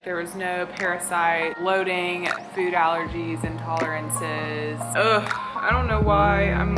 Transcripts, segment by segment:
There was no parasite, bloating, food allergies, intolerances. Ugh, I don't know why I'm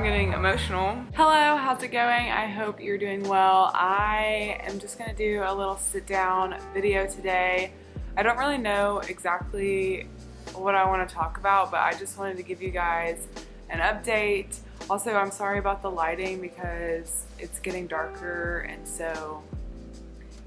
getting emotional. Hello, how's it going? I hope you're doing well. I am just gonna do a little sit down video today. I don't really know exactly what I want to talk about, but I just wanted to give you guys an update. Also, I'm sorry about the lighting because it's getting darker, and so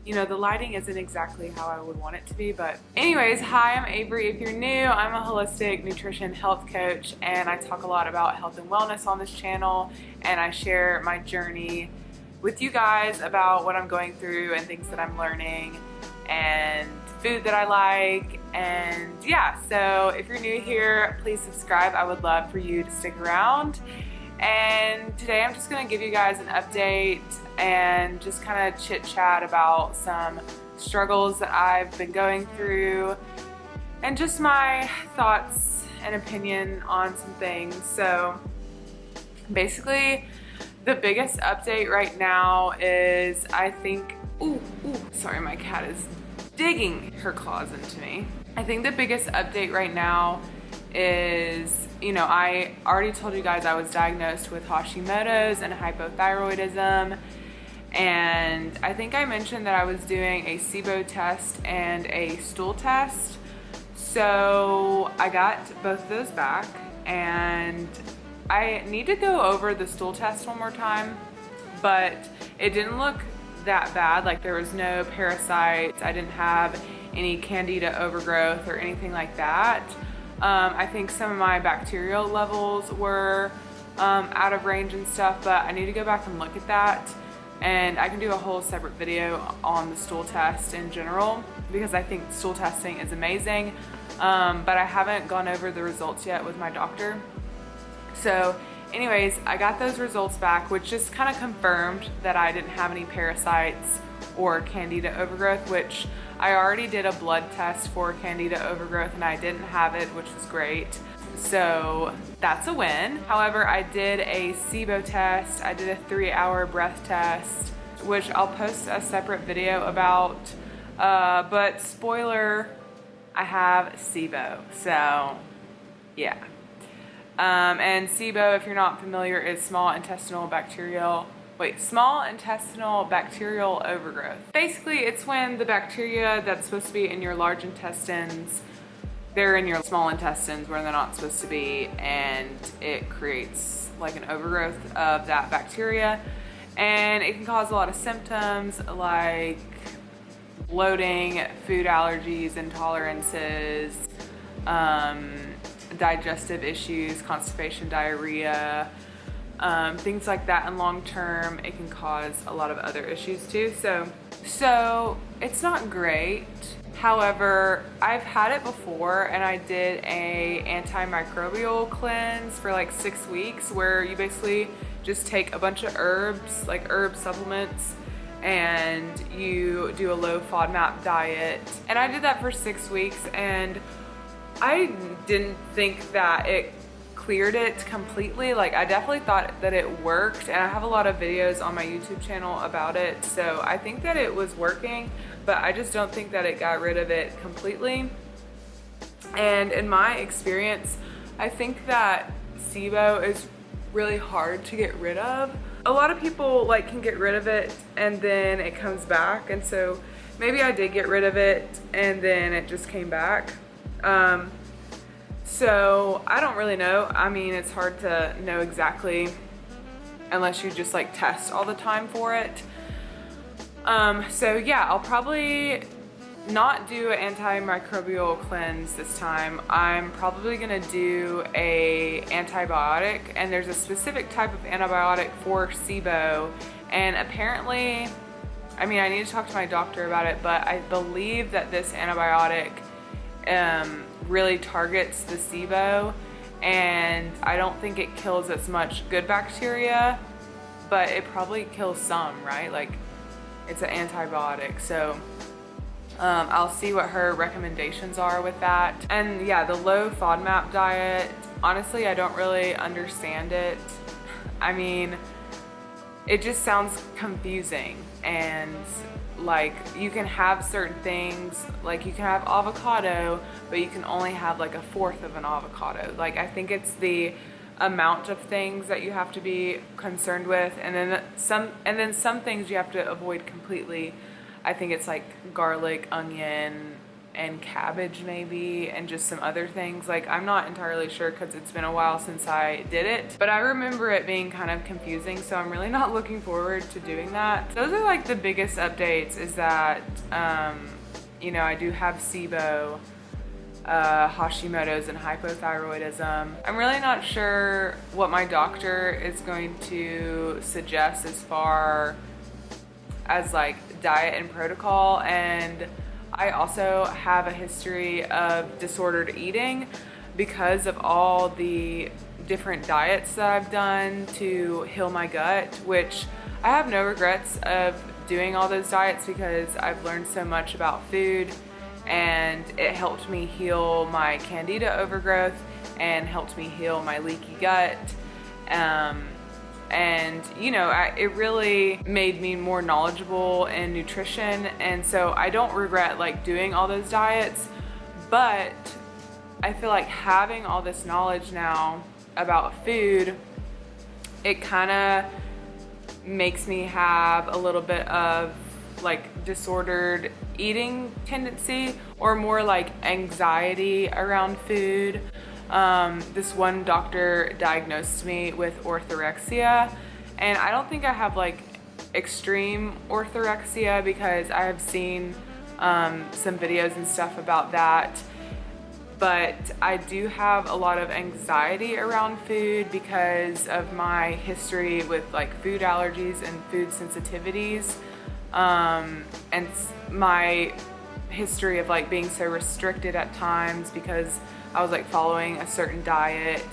you know, the lighting isn't exactly how I would want it to be. But anyways, hi, I'm Avery. If you're new, I'm a holistic nutrition health coach, and I talk a lot about health and wellness on this channel, and I share my journey with you guys about what I'm going through and things that I'm learning and food that I like. And yeah, so if you're new here, please subscribe. I would love for you to stick around. And today I'm just going to give you guys an update and just kind of chit chat about some struggles that I've been going through and just my thoughts and opinion on some things. So basically the biggest update right now is I think, sorry, my cat is digging her claws into me. I think the biggest update right now is, you know, I already told you guys I was diagnosed with Hashimoto's and hypothyroidism, and I think I mentioned that I was doing a SIBO test and a stool test. So I got both of those back, and I need to go over the stool test one more time, but it didn't look that bad. Like, there was no parasites, I didn't have any Candida overgrowth or anything like that. I think some of my bacterial levels were out of range and stuff, but I need to go back and look at that, and I can do a whole separate video on the stool test in general because I think stool testing is amazing, but I haven't gone over the results yet with my doctor. So anyways, I got those results back, which just kind of confirmed that I didn't have any parasites or Candida overgrowth, which I already did a blood test for Candida overgrowth and I didn't have it, which was great. So that's a win. However, I did a SIBO test. I did a 3-hour breath test, which I'll post a separate video about. But spoiler, I have SIBO. So yeah. And SIBO, if you're not familiar, is small intestinal bacterial overgrowth. Basically, it's when the bacteria that's supposed to be in your large intestines, they're in your small intestines where they're not supposed to be, and it creates like an overgrowth of that bacteria, and it can cause a lot of symptoms like bloating, food allergies, intolerances, digestive issues, constipation, diarrhea, things like that. And long term, it can cause a lot of other issues too. So it's not great. However, I've had it before, and I did a antimicrobial cleanse for like 6 weeks where you basically just take a bunch of herbs, like herb supplements, and you do a low FODMAP diet. And I did that for 6 weeks, and I didn't think that it cleared it completely. Like, I definitely thought that it worked, and I have a lot of videos on my YouTube channel about it, so I think that it was working, but I just don't think that it got rid of it completely. And in my experience, I think that SIBO is really hard to get rid of. A lot of people like can get rid of it and then it comes back, and so maybe I did get rid of it and then it just came back. So I don't really know. I mean, it's hard to know exactly unless you just like test all the time for it. So yeah, I'll probably not do an antimicrobial cleanse this time. I'm probably gonna do a antibiotic, and there's a specific type of antibiotic for SIBO, and apparently, I mean, I need to talk to my doctor about it, but I believe that this antibiotic really targets the SIBO, and I don't think it kills as much good bacteria, but it probably kills some, right? Like, it's an antibiotic. So I'll see what her recommendations are with that. And yeah, the low FODMAP diet, honestly, I don't really understand it. I mean, it just sounds confusing, and like you can have certain things, like you can have avocado, but you can only have like a fourth of an avocado. Like I think it's the amount of things that you have to be concerned with, and then some things you have to avoid completely. I think it's like garlic, onion, and cabbage maybe, and just some other things. Like I'm not entirely sure because it's been a while since I did it, but I remember it being kind of confusing, so I'm really not looking forward to doing that. Those are like the biggest updates, is that you know, I do have SIBO, Hashimoto's, and hypothyroidism. I'm really not sure what my doctor is going to suggest as far as like diet and protocol, and I also have a history of disordered eating because of all the different diets that I've done to heal my gut, which I have no regrets of doing all those diets because I've learned so much about food, and it helped me heal my Candida overgrowth and helped me heal my leaky gut. And you know, it really made me more knowledgeable in nutrition, and so I don't regret like doing all those diets, but I feel like having all this knowledge now about food, it kind of makes me have a little bit of like disordered eating tendency, or more like anxiety around food. This one doctor diagnosed me with orthorexia, and I don't think I have like extreme orthorexia because I have seen some videos and stuff about that, but I do have a lot of anxiety around food because of my history with like food allergies and food sensitivities, and my history of like being so restricted at times because I was like following a certain diet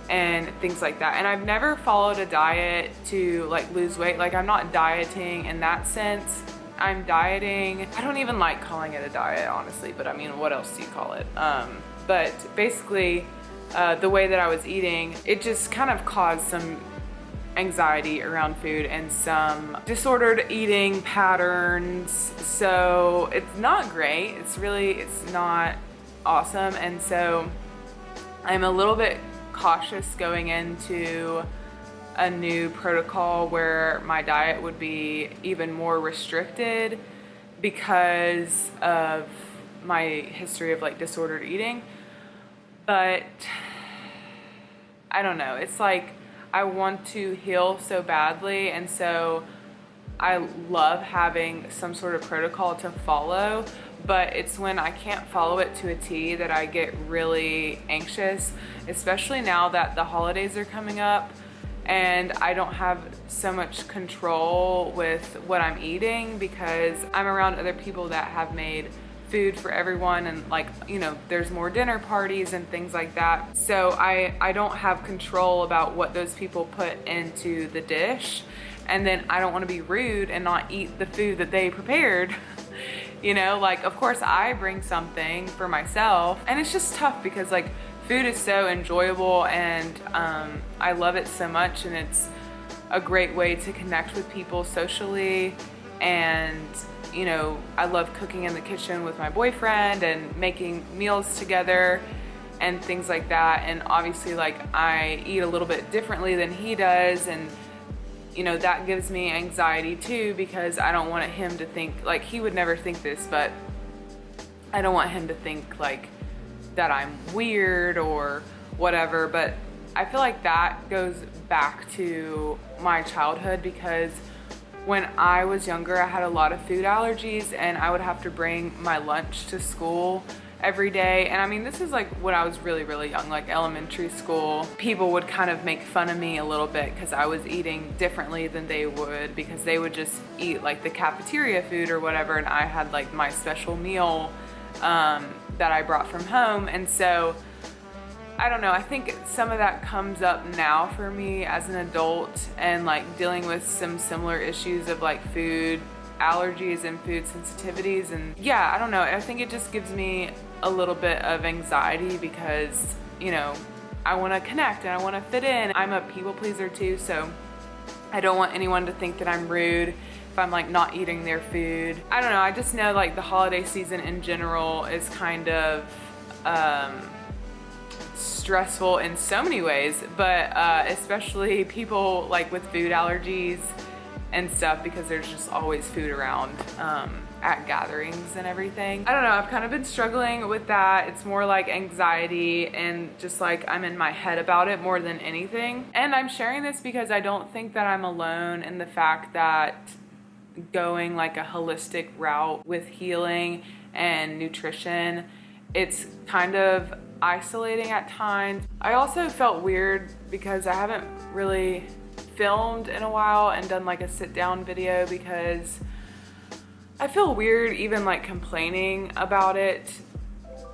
and things like that. And I've never followed a diet to like lose weight. Like I'm not dieting in that sense. I'm dieting. I don't even like calling it a diet, honestly, but I mean, what else do you call it? But basically, the way that I was eating, it just kind of caused some anxiety around food and some disordered eating patterns. So it's not great. It's not awesome. And so I'm a little bit cautious going into a new protocol where my diet would be even more restricted because of my history of like disordered eating. But I don't know, it's like I want to heal so badly, and so I love having some sort of protocol to follow, but it's when I can't follow it to a T that I get really anxious, especially now that the holidays are coming up and I don't have so much control with what I'm eating because I'm around other people that have made food for everyone, and like, you know, there's more dinner parties and things like that. So I don't have control about what those people put into the dish, and then I don't want to be rude and not eat the food that they prepared. You know, like of course I bring something for myself, and it's just tough because like food is so enjoyable, and I love it so much, and it's a great way to connect with people socially. And you know, I love cooking in the kitchen with my boyfriend and making meals together and things like that. And obviously like I eat a little bit differently than he does, and you know, that gives me anxiety too because I don't want him to think, like he would never think this, but I don't want him to think like that I'm weird or whatever. But I feel like that goes back to my childhood because when I was younger, I had a lot of food allergies, and I would have to bring my lunch to school every day. And I mean, this is like when I was really, really young, like elementary school. People would kind of make fun of me a little bit because I was eating differently than they would, because they would just eat like the cafeteria food or whatever, and I had like my special meal that I brought from home. And so I don't know, I think some of that comes up now for me as an adult, and like dealing with some similar issues of like food allergies and food sensitivities. And yeah, I don't know, I think it just gives me a little bit of anxiety because, you know, I want to connect and I want to fit in. I'm a people pleaser too, so I don't want anyone to think that I'm rude if I'm like not eating their food. I don't know, I just know like the holiday season in general is kind of stressful in so many ways, but especially people like with food allergies and stuff, because there's just always food around at gatherings and everything. I don't know, I've kind of been struggling with that. It's more like anxiety and just like I'm in my head about it more than anything. And I'm sharing this because I don't think that I'm alone in the fact that going like a holistic route with healing and nutrition, it's kind of isolating at times. I also felt weird because I haven't really filmed in a while and done like a sit down video, because I feel weird even like complaining about it,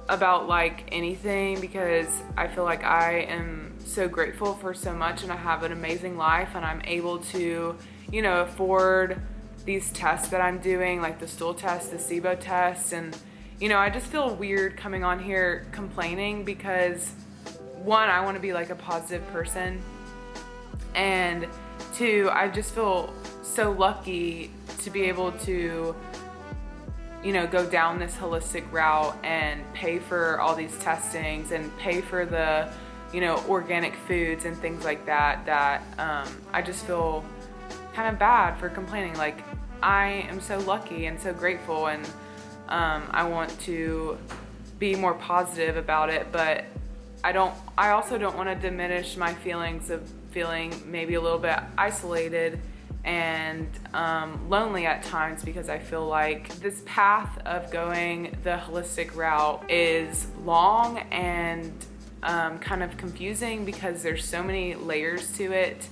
about like anything, because I feel like I am so grateful for so much and I have an amazing life and I'm able to, you know, afford these tests that I'm doing, like the stool test, the SIBO test, and you know, I just feel weird coming on here complaining because one, I want to be like a positive person, and two, I just feel so lucky to be able to, you know, go down this holistic route and pay for all these testings and pay for the, you know, organic foods and things like that, I just feel kind of bad for complaining. Like, I am so lucky and so grateful, and I want to be more positive about it, but I also don't want to diminish my feelings of feeling maybe a little bit isolated and lonely at times, because I feel like this path of going the holistic route is long and kind of confusing because there's so many layers to it.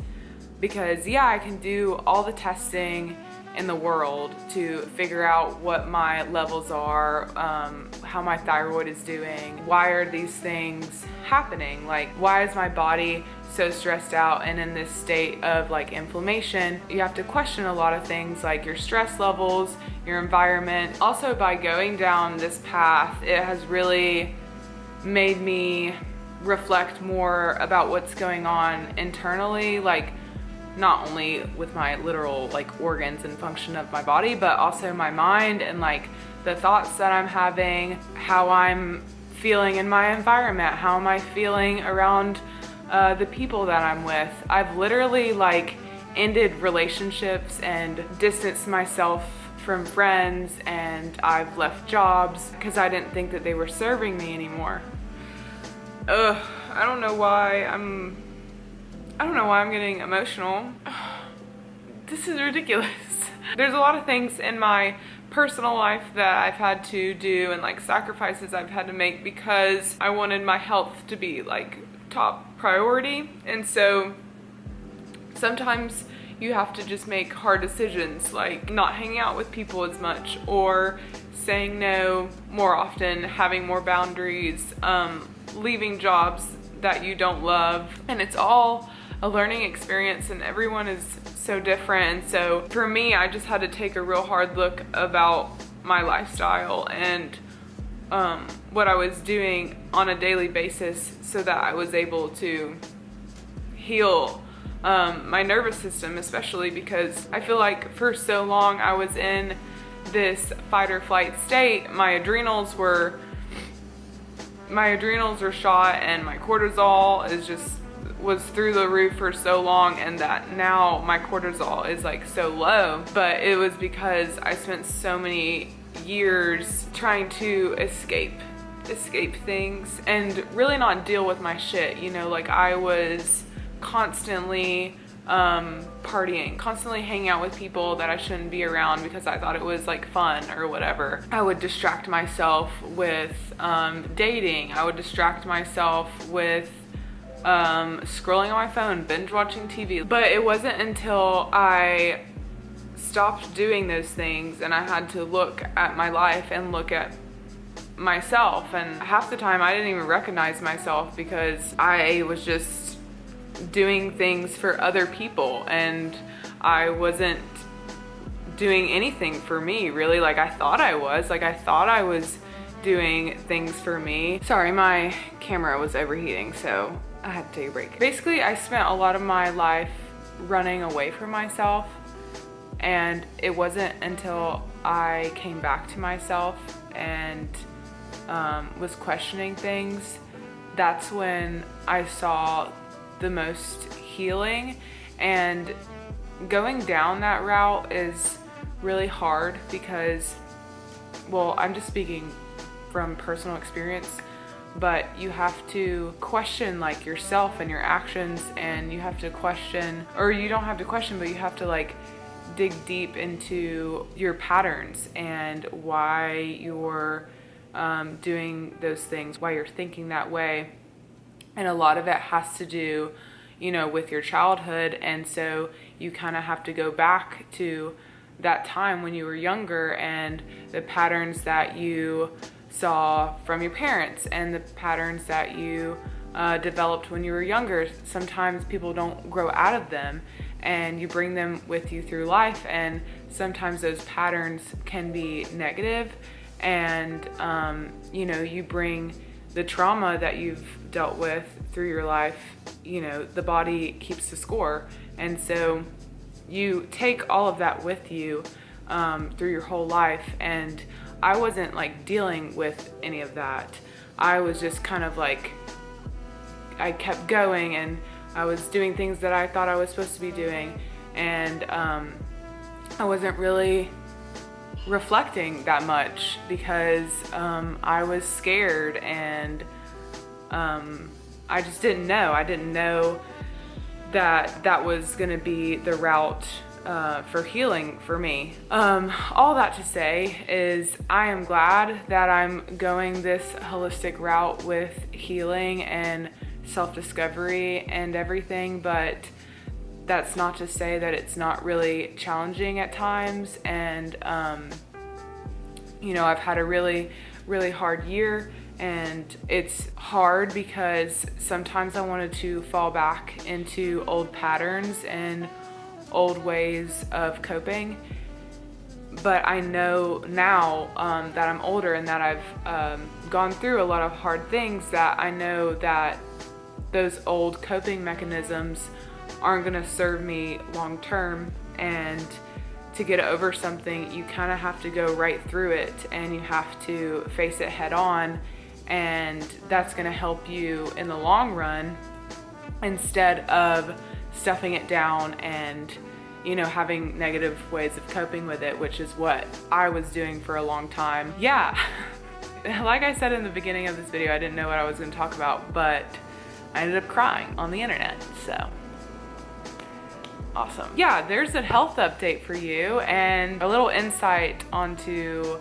Because yeah, I can do all the testing in the world to figure out what my levels are, how my thyroid is doing, why are these things happening, like why is my body so stressed out and in this state of like inflammation. You have to question a lot of things like your stress levels, your environment. Also, by going down this path, it has really made me reflect more about what's going on internally, like not only with my literal like organs and function of my body, but also my mind and like the thoughts that I'm having, how I'm feeling in my environment, how am I feeling around the people that I'm with. I've literally like ended relationships and distanced myself from friends, and I've left jobs because I didn't think that they were serving me anymore. I don't know why I'm getting emotional. This is ridiculous. There's a lot of things in my personal life that I've had to do and like sacrifices I've had to make because I wanted my health to be like top priority. And so sometimes you have to just make hard decisions, like not hanging out with people as much, or saying no more often, having more boundaries, leaving jobs that you don't love. And it's all a learning experience, and everyone is so different. And so for me, I just had to take a real hard look about my lifestyle and what I was doing on a daily basis so that I was able to heal my nervous system, especially because I feel like for so long I was in this fight or flight state. My adrenals were shot, and my cortisol was through the roof for so long, and that now my cortisol is like so low. But it was because I spent so many years trying to escape things and really not deal with my shit. You know, like I was constantly partying, constantly hanging out with people that I shouldn't be around because I thought it was like fun or whatever. I would distract myself with dating. I would distract myself with scrolling on my phone, binge watching TV. But it wasn't until I stopped doing those things and I had to look at my life and look at myself, and half the time I didn't even recognize myself because I was just doing things for other people and I wasn't doing anything for me, really. Like I thought I was doing things for me. Sorry, my camera was overheating, so I had to take a break. Basically, I spent a lot of my life running away from myself, And it wasn't until I came back to myself and was questioning things, that's when I saw the most healing. And going down that route is really hard because, well, I'm just speaking from personal experience, but you have to question like yourself and your actions, and you have to question, or you don't have to question, but you have to like dig deep into your patterns and why you're doing those things, why you're thinking that way. And a lot of it has to do, you know, with your childhood. And so you kind of have to go back to that time when you were younger and the patterns that you saw from your parents and the patterns that you developed when you were younger. Sometimes people don't grow out of them, and you bring them with you through life, and sometimes those patterns can be negative, and you know, you bring the trauma that you've dealt with through your life. You know, the body keeps the score, and so you take all of that with you through your whole life. And I wasn't like dealing with any of that. I was just kind of like, I kept going, and I was doing things that I thought I was supposed to be doing, and I wasn't really reflecting that much because I was scared, and I just didn't know. I didn't know that that was gonna be the route for healing for me. All that to say is I am glad that I'm going this holistic route with healing and self-discovery and everything, but that's not to say that it's not really challenging at times. And you know, I've had a really hard year, and it's hard because sometimes I wanted to fall back into old patterns and old ways of coping. But I know now that I'm older and that I've gone through a lot of hard things, that I know that those old coping mechanisms aren't gonna serve me long term. And to get over something, you kind of have to go right through it, and you have to face it head on, and that's gonna help you in the long run, instead of stuffing it down and, you know, having negative ways of coping with it, which is what I was doing for a long time. Yeah, like I said in the beginning of this video, I didn't know what I was gonna talk about, but I ended up crying on the internet, so awesome. Yeah, there's a health update for you and a little insight onto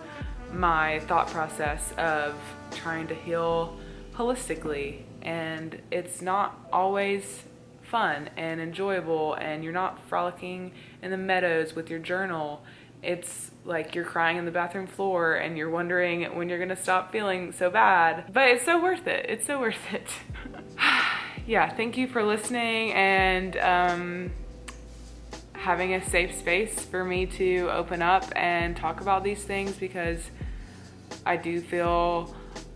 my thought process of trying to heal holistically. And it's not always fun and enjoyable, and you're not frolicking in the meadows with your journal. It's like you're crying on the bathroom floor and you're wondering when you're gonna stop feeling so bad, but it's so worth it. It's so worth it. Yeah, thank you for listening and having a safe space for me to open up and talk about these things, because I do feel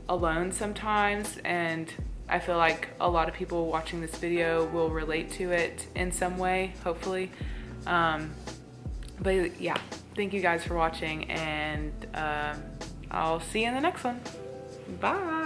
alone sometimes, and I feel like a lot of people watching this video will relate to it in some way, hopefully. But yeah, thank you guys for watching, and I'll see you in the next one. Bye.